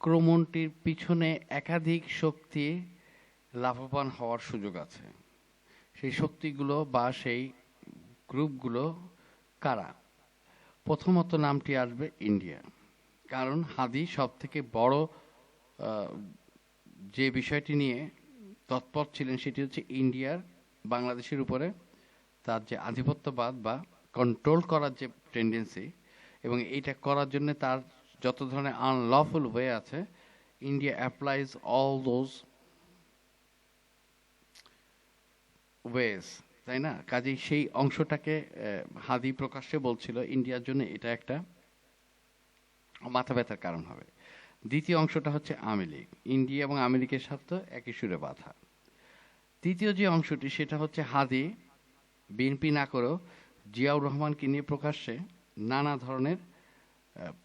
আক্রমণটির পিছনে একাধিক শক্তি লাভবান হওয়ার সুযোগ আছে। সেই শক্তিগুলো বা সেই গ্রুপগুলো কারা? প্রথমত নামটি আসবে ইন্ডিয়া, কারণ হাদি সব থেকে বড় যে বিষয়টি নিয়ে তৎপর ছিলেন সেটি হচ্ছে ইন্ডিয়ার বাংলাদেশের উপরে তার যে আধিপত্যবাদ বা কন্ট্রোল করার যে টেন্ডেন্সি, এবং এইটা করার জন্য তার যত ধরনের আনলফুল ওয়ে আছে, India applies all those ways, তাই না? কাজেই সেই অংশটাকে হাদি প্রকাশ্যে বলছিল ইন্ডিয়ার জন্য এটা একটা মাথা ব্যথার কারণ হবে। দ্বিতীয় অংশটা হচ্ছে আওয়ামী লীগ, ইন্ডিয়া এবং আওয়ামী লীগের স্বার্থ একই সুরে বাঁধা। তৃতীয় যে অংশটি সেটা হচ্ছে হাদি বিএনপি না করেও জিয়াউর রহমানকে নিয়ে প্রকাশ্যে নানা ধরনের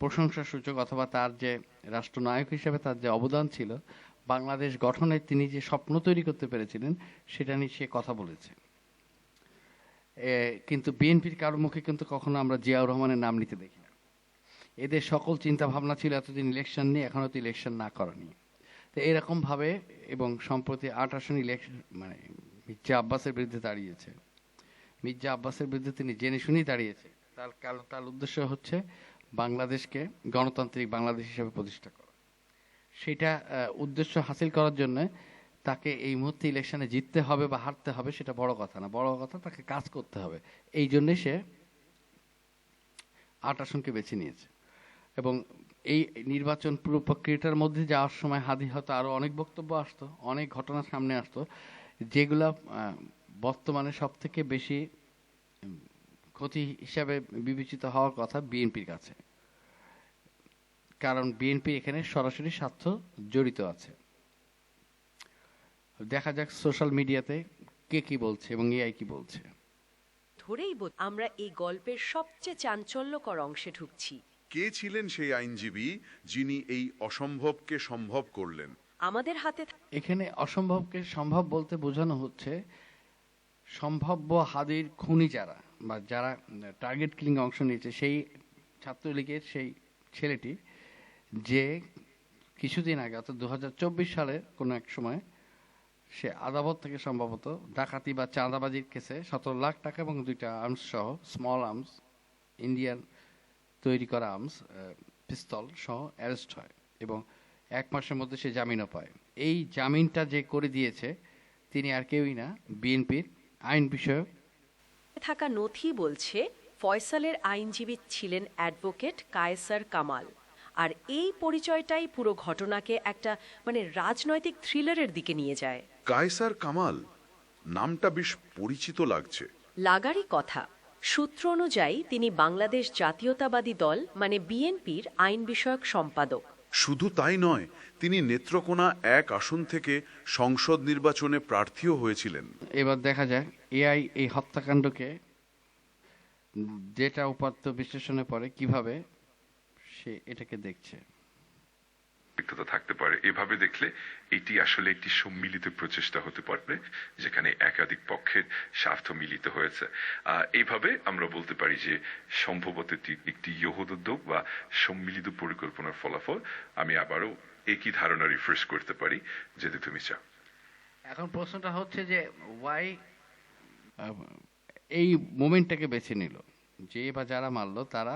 প্রশংসাসূচক অথবা তার যে রাষ্ট্রনায়ক হিসেবে তার যে অবদান ছিল, বাংলাদেশ গঠনে তিনি যে স্বপ্ন তৈরি করতে পেরেছিলেন সেটা নিয়ে সে কথা বলেছে। কিন্তু বিএনপির কারোর মুখে কিন্তু কখনো আমরা জিয়াউর রহমানের নাম নিতে দেখি না। এদের সকল চিন্তা ভাবনা ছিল এতদিন ইলেকশন নিয়ে, এখনো তো ইলেকশন না করা নিয়ে। তো এরকম ভাবে এবং সম্প্রতি ৮ আসন ইলেকশন মানে মির্জা আব্বাসের বিরুদ্ধে দাঁড়িয়েছে। মির্জা আব্বাসের বিরুদ্ধে তিনি জেনে শুনেই দাঁড়িয়েছে। তার উদ্দেশ্য হচ্ছে বাংলাদেশকে গণতান্ত্রিক বাংলাদেশ হিসেবে প্রতিষ্ঠা করা। সেটা উদ্দেশ্য হাসিল করার জন্য তাকে এই মুহূর্তে ইলেকশনে জিততে হবে বা হারতে হবে সেটা বড় কথা না, বড় কথা তাকে কাজ করতে হবে। এই জন্যে সে ৮ আসনকে বেছে নিয়েছে। এবং এই নির্বাচন পুরো প্রক্রিয়াটার মধ্যে যাওয়ার সময় হাদি হয়তো আরো অনেক বক্তব্য আসতো, অনেক ঘটনা সামনে আসতো, যেগুলা বর্তমানে সব থেকে বেশি ক্ষতি হিসাবে বিবেচিত হওয়ার কথা বিএনপির কাছে, কারণ বিএনপি এখানে সরাসরি স্বার্থ জড়িত আছে। দেখা যাক সোশ্যাল মিডিয়াতে কে কি বলছে এবং এআই কি বলছে। ধরেই আমরা এই গল্পের সবচেয়ে চাঞ্চল্যকর অংশে ঢুকছি। কে ছিলেন সেই আইনজীবী যিনি এই অসম্ভবকে সম্ভব করলেন? আমাদের হাতে এখানে অসম্ভবকে সম্ভব বলতে বোঝানো হচ্ছে সম্ভাব্য হাদির খুনি যারা বা যারা টার্গেট কিলিং অংশ নিয়েছে, সেই ছাত্রলীগের সেই ছেলেটি যে কিছুদিন আগে অর্থাৎ ২০২৪ সালের কোনো এক সময় সে আদালত থেকে সম্ভবত ডাকাতি বা চাঁদাবাজির কেসে ১৭ লাখ টাকা এবং ২টা আর্মস সহ স্মল আর্মস, ইন্ডিয়ান তৈরি করা আর্মস পিস্তল সহ অ্যারেস্ট হয় এবং ১ মাসের মধ্যে সে জামিনও পায়। এই জামিনটা যে করে দিয়েছে তিনি আর কেউই না, বিএনপির আইন বিষয়ক থাকা নথি বলছে ফয়সালের আইনজীবী ছিলেন অ্যাডভোকেট কায়সার কামাল। আর এই পরিচয়টাই পুরো ঘটনাকে একটা রাজনৈতিক থ্রিলারের দিকে নিয়ে যায়। কায়সার কামাল নামটা বেশ পরিচিত লাগছে। লাগারই কথা। সূত্র অনুযায়ী তিনি বাংলাদেশ জাতীয়তাবাদী দল বিএনপির আইন বিষয়ক সম্পাদক। শুধু তাই নয়, তিনি নেত্রকোনা ১ আসন থেকে সংসদ নির্বাচনে প্রার্থীও হয়েছিলেন। এবার দেখা যায় এআই এই হত্যাকাণ্ডকে ডেটা উপাত্ত বিশ্লেষণে পরে কিভাবে সে এটাকে দেখছে। থাকতে পারে, এভাবে দেখলে এটি আসলে একটি সম্মিলিত প্রচেষ্টা হতে পারে যেখানে একাধিক পক্ষের স্বার্থ মিলিত হয়েছে। এইভাবে আমরা বলতে পারি যে সম্ভবত একটি ইহুদ উদ্যোগ বা সম্মিলিত পরিকল্পনার ফলাফল। আমি আবারও একই ধারণা রিফ্রেশ করতে পারি যদি তুমি চাও। এখন প্রশ্নটা হচ্ছে যে ওয়াই এই মোমেন্টটাকে বেছে নিল, যে বা যারা মারলো তারা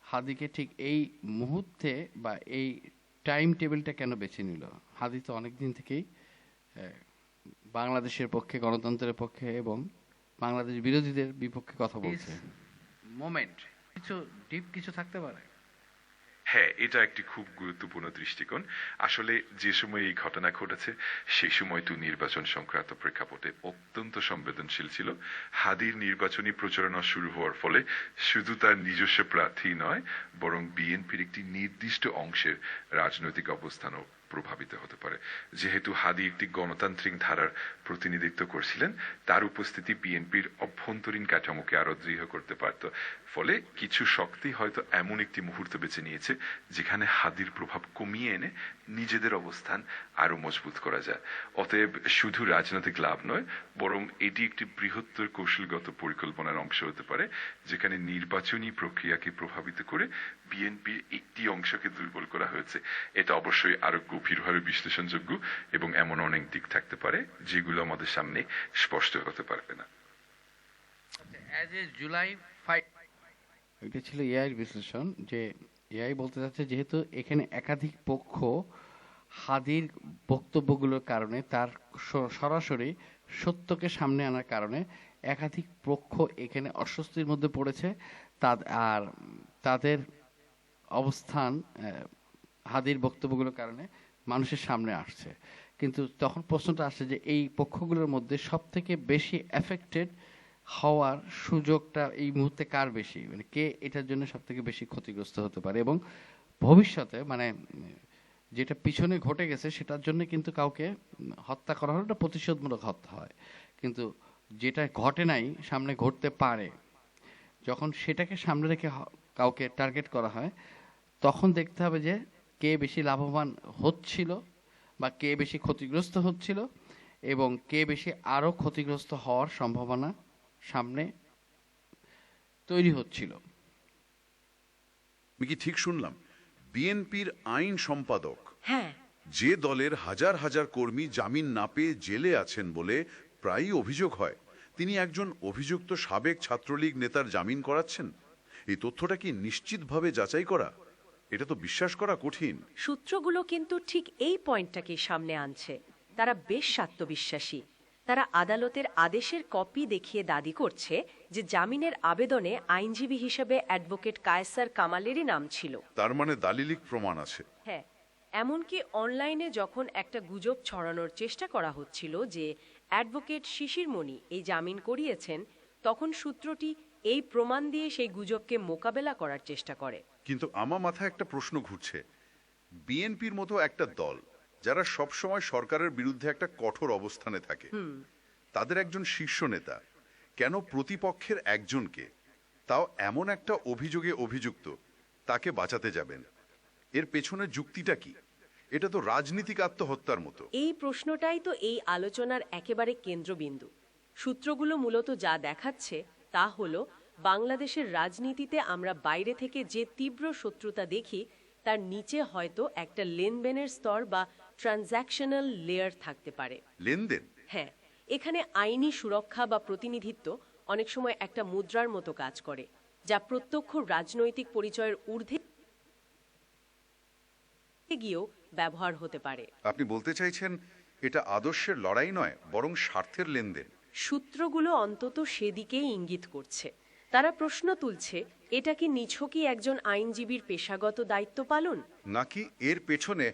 হাদিকে ঠিক এই মুহূর্তে বা এই টাইম টেবিলটা কেন বেছে নিল? হাদি তো অনেকদিন থেকেই বাংলাদেশের পক্ষে, গণতন্ত্রের পক্ষে এবং বাংলাদেশ বিরোধীদের বিপক্ষে কথা বলছে। মোমেন্ট কিছু ডিপ কিছু থাকতে পারে। হ্যাঁ, এটা একটি খুব গুরুত্বপূর্ণ দৃষ্টিকোণ। আসলে যে সময় এই ঘটনা ঘটেছে সেই সময় তো নির্বাচন সংক্রান্ত প্রেক্ষাপটে অত্যন্ত সংবেদনশীল ছিল। হাদির নির্বাচনী প্রচারণা শুরু হওয়ার ফলে শুধু তার নিজস্ব প্রার্থী নয়, বরং বিএনপির একটি নির্দিষ্ট অংশের রাজনৈতিক অবস্থানও প্রভাবিত হতে পারে। যেহেতু হাদি একটি গণতান্ত্রিক ধারার প্রতিনিধিত্ব করছিলেন, তার উপস্থিতি বিএনপির অভ্যন্তরীণ কাঠামোকে আরো দৃঢ় করতে পারত। ফলে কিছু শক্তি হয়তো এমন একটি মুহূর্ত বেছে নিয়েছে যেখানে হাদির প্রভাব কমিয়ে এনে নিজেদের অবস্থান আরো মজবুত করা যায়। অতএব শুধু রাজনৈতিক লাভ নয়, বরং এটি একটি বৃহত্তর কৌশলগত পরিকল্পনার অংশ হতে পারে, যেখানে নির্বাচনী প্রক্রিয়াকে প্রভাবিত করে বিএনপির একটি অংশকে দুর্বল করা হয়েছে। এটা অবশ্যই আরো গভীরভাবে বিশ্লেষণযোগ্য এবং এমন অনেক দিক থাকতে পারে যেগুলো আমাদের সামনে স্পষ্ট হতে পারবে না। অ্যাজ এ জুলাই 5, এটা ছিল এআই বিশ্লেষণ, যে এআই বলতে চাচ্ছে যেহেতু এখানে একাধিক পক্ষ হাদির বক্তব্যগুলোর কারণে, তার সরাসরি সত্যকে সামনে আনার কারণে একাধিক পক্ষ এখানে অস্বস্তির মধ্যে পড়েছে। আর তাদের অবস্থান হাদির বক্তব্যগুলোর কারণে মানুষের সামনে আসছে। কিন্তু তখন প্রশ্নটা আসছে যে এই পক্ষগুলোর মধ্যে সব থেকে বেশি এফেক্টেড হওয়ার সুযোগটা এই মুহূর্তে কার বেশি, মানে কে এটার জন্য সব থেকে বেশি ক্ষতিগ্রস্ত হতে পারে, এবং ভবিষ্যতে মানে যেটা পিছনে ঘটে গেছে সেটার জন্য কিন্তু কাউকে হত্যা করা হলে এটা প্রতিশোধমূলক হত্যা হয়, কিন্তু যেটা ঘটে নাই সামনে ঘটতে পারে, যখন সেটাকে সামনে রেখে কাউকে টার্গেট করা হয়, তখন দেখতে হবে যে কে বেশি লাভবান হচ্ছিল বা কে বেশি ক্ষতিগ্রস্ত হচ্ছিল এবং কে বেশি আরো ক্ষতিগ্রস্ত হওয়ার সম্ভাবনা সামনে তৈরি হচ্ছিল। আমি কি ঠিক শুনলাম বিএনপির আইন সম্পাদক হ্যাঁ, যে দলের হাজার হাজার কর্মী জামিন না পেয়ে জেলে আছেন বলে প্রায়ই অভিযোগ হয়, তিনি একজন অভিযুক্ত সাবেক ছাত্রলীগ নেতার জামিন করাচ্ছেন? এই তথ্যটা কি নিশ্চিতভাবে যাচাই করা? এটা তো বিশ্বাস করা কঠিন। সূত্রগুলো কিন্তু ঠিক এই পয়েন্টটাকে সামনে আনছে। তারা বেশ আত্মবিশ্বাসী। তারা আদালতের আদেশের কপি দেখিয়ে দাবি করছে যে জামিনের আবেদনে আইনজীবী হিসেবে অ্যাডভোকেট কায়েসার কামালেরই নাম ছিল। তার মানে দালিলিক প্রমাণ আছে। হ্যাঁ, এমনকি অনলাইনে যখন একটা গুজব ছড়ানোর চেষ্টা করা হচ্ছিল যে অ্যাডভোকেট শিশির মণি এই জামিন করিয়েছেন, তখন সূত্রটি এই প্রমাণ দিয়ে সেই গুজবকে মোকাবেলা করার চেষ্টা করে। কিন্তু আমার মাথায় একটা প্রশ্ন ঘুরছে, বিএনপির মতো একটা দল যারা সবসময় সরকারের বিরুদ্ধে একটা কঠোর অবস্থানে থাকে, তাদের একজন শীর্ষ নেতা কেন প্রতিপক্ষের একজনকে, তাও এমন একটা অভিযোগে অভিযুক্ত, তাকে বাঁচাতে যাবেন? এর পেছনে যুক্তিটা কি? এটা তো রাজনীতিক আত্মহত্যার মতো। এই প্রশ্নটাই তো এই আলোচনার একেবারে কেন্দ্রবিন্দু। সূত্রগুলো মূলত যা দেখাচ্ছে তা হলো বাংলাদেশের রাজনীতিতে আমরা বাইরে থেকে যে তীব্র শত্রুতা দেখি, তার নিচে হয়তো একটা লেনদেনের স্তর বা ট্রানজ্যাকশনাল লেয়ার থাকতে পারে। লেনদেন? হ্যাঁ, এখানে আইনি সুরক্ষা বা প্রতিনিধিত্ব অনেক সময় একটা মুদ্রার মতো কাজ করে, যা প্রত্যক্ষ রাজনৈতিক পরিচয়ের ঊর্ধ্বে গিয়েও ব্যবহার হতে পারে। আপনি বলতে চাইছেন এটা আদর্শের লড়াই নয়, বরং স্বার্থের লেনদেন? সূত্রগুলো অন্তত সেদিকেই ইঙ্গিত করছে। তারা প্রশ্ন তুলছে, এটা কি নিছকই একজন আইনজীবীর পেশাগত দায়িত্ব পালন, নাকি এর পেছনে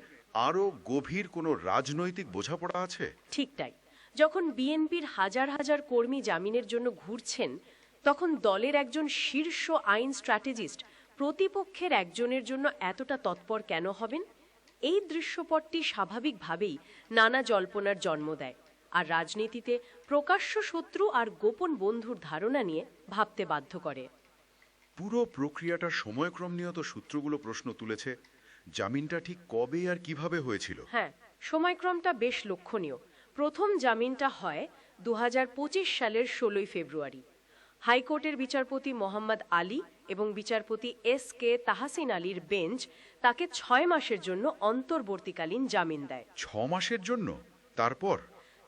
আরো গভীর কোনো রাজনৈতিক বোঝাপড়া আছে? ঠিক তাই। যখন বিএনপির হাজার হাজার কর্মী জামিনের জন্য ঘুরছেন, তখন দলের একজন শীর্ষ আইন স্ট্র্যাটেজিস্ট প্রতিপক্ষের একজনের জন্য এতটা তৎপর কেন হবেন? এই দৃশ্যপটটি স্বাভাবিকভাবেই নানা জল্পনার জন্ম দেয়, আর রাজনীতিতে প্রকাশ্য শত্রু আর গোপন বন্ধুর ধারণা নিয়ে ভাবতে বাধ্য করে। পুরো প্রক্রিয়াটার সময়ক্রম নিয়ে তো সূত্রগুলো প্রশ্ন তুলেছে। জামিনটা ঠিক কবে আর কিভাবে হয়েছিল? হ্যাঁ, সময়ক্রমটা বেশ লক্ষণীয়। প্রথম জামিনটা হয় 2025 সালের 16 ফেব্রুয়ারি। হাইকোর্টের বিচারপতি মোহাম্মদ আলী এবং বিচারপতি SK তাহসিন আলীর বেঞ্চ তাকে 6 মাসের জন্য অন্তর্বর্তীকালীন জামিন দেয়। 6 মাসের জন্য? তারপর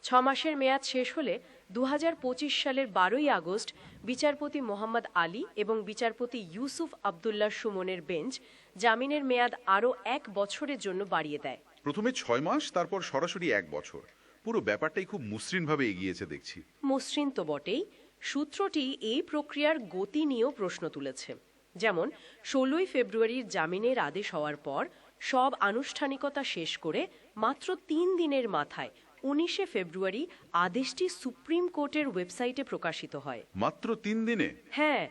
6 মাসের মেয়াদ শেষ হলে 2025 সালের 12ই আগস্ট বিচারপতি মোহাম্মদ আলী এবং বিচারপতি ইউসুফ আবদুল্লাহ সুমনের বেঞ্চ জামিনের মেয়াদ আরও 1 বছরের জন্য বাড়িয়ে দেয়। প্রথমে 6 মাস, তারপর সরাসরি 1 বছর। পুরো ব্যাপারটাই খুব মসৃণভাবে এগিয়েছে দেখছি। মসৃণ তো বটেই, সূত্রটি এই প্রক্রিয়ার গতি নিয়েও প্রশ্ন তুলেছে। যেমন 16ই ফেব্রুয়ারির জামিনের আদেশ হওয়ার পর সব আনুষ্ঠানিকতা শেষ করে মাত্র 3 দিনের মাথায় 19শে ফেব্রুয়ারি আদেশটি সুপ্রিম কোর্টের ওয়েবসাইটে প্রকাশিত হয়। মাত্র 3 দিনে? হ্যাঁ,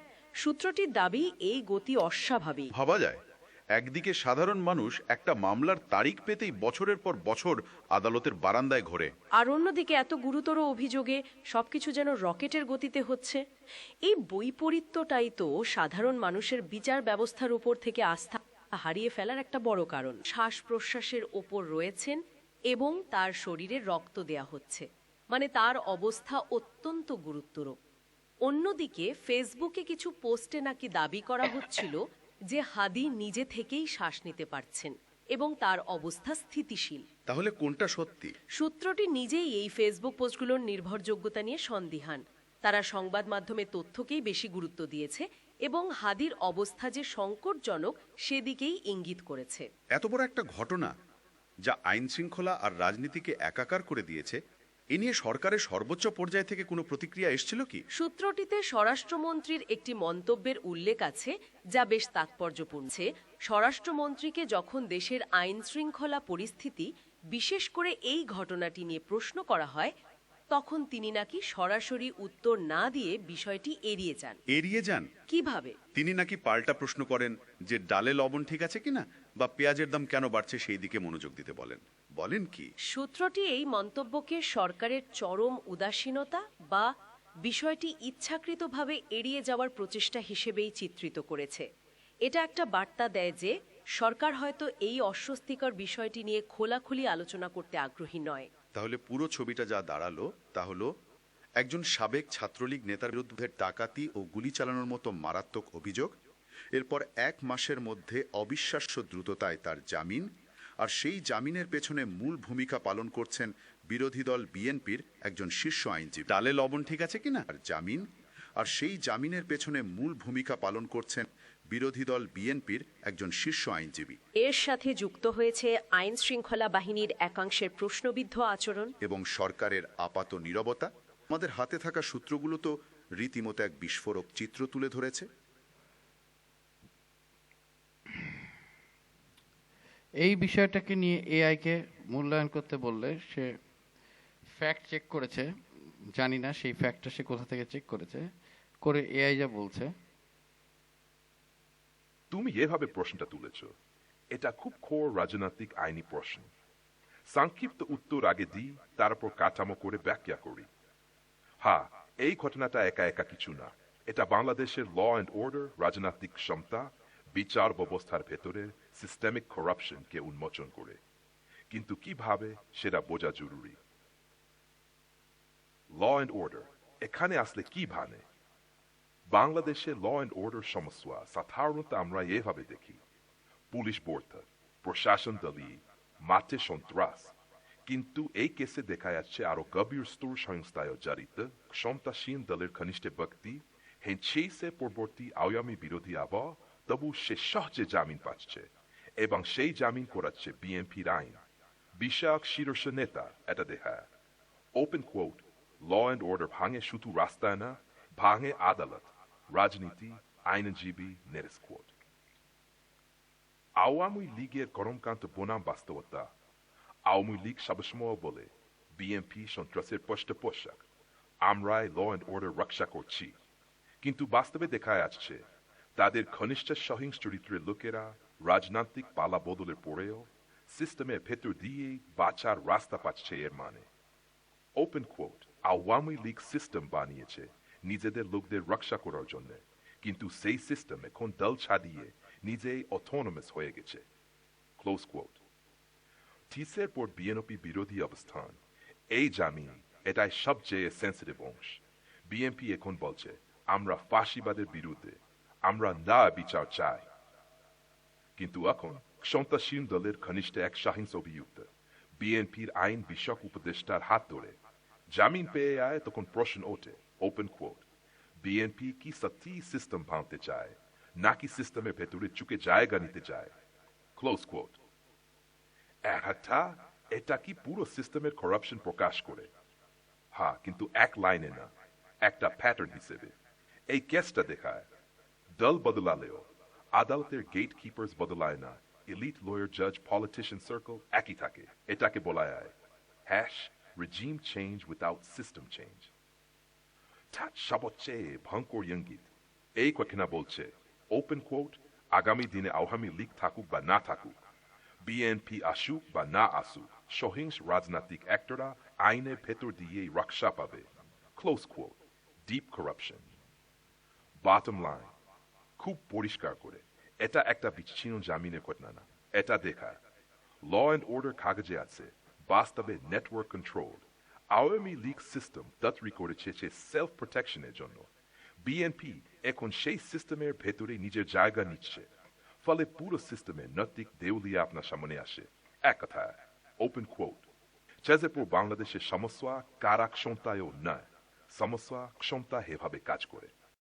সূত্রটির দাবি এই গতি অস্বাভাবিক। ভাবা যায় একদিকে সাধারণ মানুষ একটা মামলার তারিখ পেতেই বছরের পর বছর আদালতের বারান্দায় ঘোরে, আর অন্যদিকে এত গুরুতর অভিযোগে সবকিছু যেন রকেটের গতিতে হচ্ছে। এই বৈপরীত্যটাই তো সাধারণ মানুষের বিচার ব্যবস্থার উপর থেকে আস্থা হারিয়ে ফেলার একটা বড় কারণ। শ্বাস প্রশ্বাসের ওপর রয়েছেন এবং তার শরীরে রক্ত দেয়া হচ্ছে, মানে তার অবস্থা অত্যন্ত গুরুতর। অন্যদিকে ফেসবুকে কিছু পোস্টে নাকি দাবি করা হচ্ছিল যে হাদি নিজে থেকেই শ্বাস নিতে পারছেন এবং তার অবস্থা স্থিতিশীল। তাহলে কোনটা সত্যি? সূত্রটি নিজেই এই ফেসবুক পোস্টগুলোর নির্ভরযোগ্যতা নিয়ে সন্দিহান। তারা সংবাদ মাধ্যমে তথ্যকেই বেশি গুরুত্ব দিয়েছে এবং হাদির অবস্থা যে সংকটজনক সেদিকেই ইঙ্গিত করেছে। এত বড় একটা ঘটনা যা আইন শৃঙ্খলা আর রাজনীতিকে একাকার করে দিয়েছে, এ নিয়ে সরকারের সর্বোচ্চ পর্যায় থেকে কোনো প্রতিক্রিয়া এসেছিল কি? সূত্রটিতে স্বরাষ্ট্রমন্ত্রীর একটি মন্তব্যের উল্লেখ আছে যা বেশ তাৎপর্যপূর্ণ। স্বরাষ্ট্রমন্ত্রীকে যখন দেশের আইন শৃঙ্খলা পরিস্থিতি, বিশেষ করে এই ঘটনাটি নিয়ে প্রশ্ন করা হয়, তখন তিনি নাকি সরাসরি উত্তর না দিয়ে বিষয়টি এড়িয়ে যান। এড়িয়ে যান কিভাবে? তিনি নাকি পাল্টা প্রশ্ন করেন যে ডালে লবণ ঠিক আছে কিনা, বা পেঁয়াজের দাম কেন বাড়ছে সেই দিকে মনোযোগ দিতে বলেন। বলেন কি? সূত্রটি এই মন্তব্যকে সরকারের চরম উদাসীনতা বা বিষয়টি ইচ্ছাকৃতভাবে এড়িয়ে যাওয়ার প্রচেষ্টা হিসেবেই চিত্রিত করেছে। এটা একটা বার্তা দেয় যে সরকার হয়তো এই অস্বস্তিকর বিষয়টি নিয়ে খোলাখুলি আলোচনা করতে আগ্রহী নয়। তাহলে পুরো ছবিটা যা দাঁড়ালো তা হলো একজন সাবেক ছাত্রলীগ নেতার বিরুদ্ধে ডাকাতি ও গুলি চালানোর মতো মারাত্মক অভিযোগ, এরপর 1 মাসের মধ্যে অবিশ্বাস্য দ্রুততায় তার জামিন, আর সেই জামিনের পেছনে মূল ভূমিকা পালন করছেন বিরোধী দল বিএনপির একজন শীর্ষ আইনজীবী। ডালে লবণ ঠিক আছে কিনা আর জামিন, আর সেই জামিনের পেছনে মূল ভূমিকা পালন করছেন বিরোধী দল বিএনপির একজন শীর্ষ আইনজীবী। এর সাথে যুক্ত হয়েছে আইন শৃঙ্খলা বাহিনীর একাংশের প্রশ্নবিদ্ধ আচরণ এবং সরকারের আপাত নীরবতা। আমাদের হাতে থাকা সূত্রগুলো তো রীতিমতো এক বিস্ফোরক চিত্র তুলে ধরেছে। এই বিষয়টাকে নিয়ে এআইকে মূল্যায়ন করতে বললে সে ফ্যাক্ট চেক করেছে, জানি না সেই ফ্যাক্টটা সে কোথা থেকে চেক করেছে, করে এআই যা বলছে। তুমি এভাবে প্রশ্নটা তুলেছ, এটা খুব খোর রাজনৈতিক আইনি প্রশ্ন। সংক্ষিপ্ত উত্তর আগে দিই, তারপর কাঠামো করে ব্যাখ্যা করি। হ্যাঁ, এই ঘটনাটা একা একা কিছু না। এটা বাংলাদেশের ল অ্যান্ড অর্ডার, রাজনৈতিক সমতা, বিচার ব্যবস্থার ভেতরে সিস্টেমিক করাপশনকে উন্মোচন করে। কিন্তু কিভাবে সেটা বোঝা জরুরি। ল অ্যান্ড অর্ডার এখানে আসলে কি ভানে? বাংলাদেশে ল অ্যান্ড অর্ডার সমস্যা সাধারণত আমরা এভাবে দেখি: পুলিশ বর্তা, প্রশাসন দলীয়, মাঠে সন্ত্রাস। কিন্তু এই কেসে দেখা যাচ্ছে আরো গভীর স্তর সংস্থায় জড়িত ক্ষমতাসীন দলের ঘনিষ্ঠ ব্যক্তি হেনছে পরবর্তী আওয়ামী বিরোধী আবহাওয়া, তবু সে সহজে জামিন পাচ্ছে এবং সেই জামিন করাচ্ছে বিএনপির আইন বিষয়ক শীর্ষ নেতা। এটা দেখায় open quote, law and order ভাঙে শুধু রাস্তায় না, ভাঙে আদালত, রাজনীতি, আইনজীবী, নেরেস কোর্ট। আওয়ামী লীগের কর্মকান্ত বনাম বাস্তবতা। আওয়ামী লীগ সবসময় বলে বিএনপি সন্ত্রাসের পৃষ্ঠপোষক, আমরাই ল অ্যান্ড অর্ডার রক্ষা করছি। কিন্তু বাস্তবে দেখা যাচ্ছে তাদের ঘনিষ্ঠ সহিংস চরিত্রের লোকেরা রাজনৈতিক পালা বদলের পরেও সিস্টেমের ভেতর দিয়ে বাঁচার রাস্তা পাচ্ছে। এর মানে open quote, Awami League system বানিয়েছে নিজেদের লোকদের রক্ষা করার জন্য, কিন্তু সেই সিস্টেম এখন দল ছাড়িয়ে নিজেই অটোনমাস হয়ে গেছে। Close coat. টিসের পর বিএনপি বিরোধী অবস্থান, এই জামিন এটাই সবচেয়ে সেন্সিটিভ অংশ। বিএনপি এখন বলছে আমরা ফাঁসিবাদের বিরুদ্ধে, আমরা না বিচার চাই। কিন্তু এখন ক্ষমতাসীন দলের ঘনিষ্ঠ এক সহিংস অভিযুক্ত বিএনপির আইন বিষয়ক উপদেষ্টার হাত ধরে জামিন পেয়ে যায়, তখন প্রশ্ন ওঠে ওপেন কোট, বিএনপি কি সত্যি সিস্টেম ভাঙতে চায় নাকি সিস্টেমের ভেতরে চুকে জায়গা নিতে চায়? Close quote. এটা কি পুরো সিস্টেমের করাপশন প্রকাশ করে? হ্যাঁ, কিন্তু এক লাইনে না, একটা প্যাটার্ন হিসেবে। এই কেসটা দেখায় দল বদলালেও আদালতের গেট কিপার্স বদলায় না, এলিট লয়ার, জাজ, পলিটিশিয়ান সার্কেল একই থাকে। এটাকে বলা হয় regime change without system change. সবচেয়ে ভয়ঙ্কর ইঙ্গিত এই কথা বলছে ওপেন কোট, আগামী দিনে আওয়ামী লীগ থাকুক বা না থাকুক, বিএনপি আসুক বা না আসুক, সহিংস রাজনৈতিক অ্যাক্টররা আইনের ভেতর দিয়েই রক্ষা পাবে। Close quote. Deep corruption. Bottom line, খুব পরিষ্কার করে, এটা একটা বিচ্ছিন্ন জামিনের ঘটনা না। এটা দেখা ল অ্যান্ড অর্ডার কাগজে আছে, বাস্তবে network control. Awami League system তৈরি করেছে সে সেলফ প্রোটেকশনের জন্য। বিএনপি এখন সেই সিস্টেমের ভেতরে নিজের জায়গা নিচ্ছে, ফলে পুরো সিস্টেমের নৈতিক দেউলিয়া আপনার সামনে আসে। এক কথা, ওপেন কোট, চেজেপুর বাংলাদেশের সমস্যা কারা ক্ষমতায়ও নয়, সমস্যা ক্ষমতা এভাবে কাজ করে।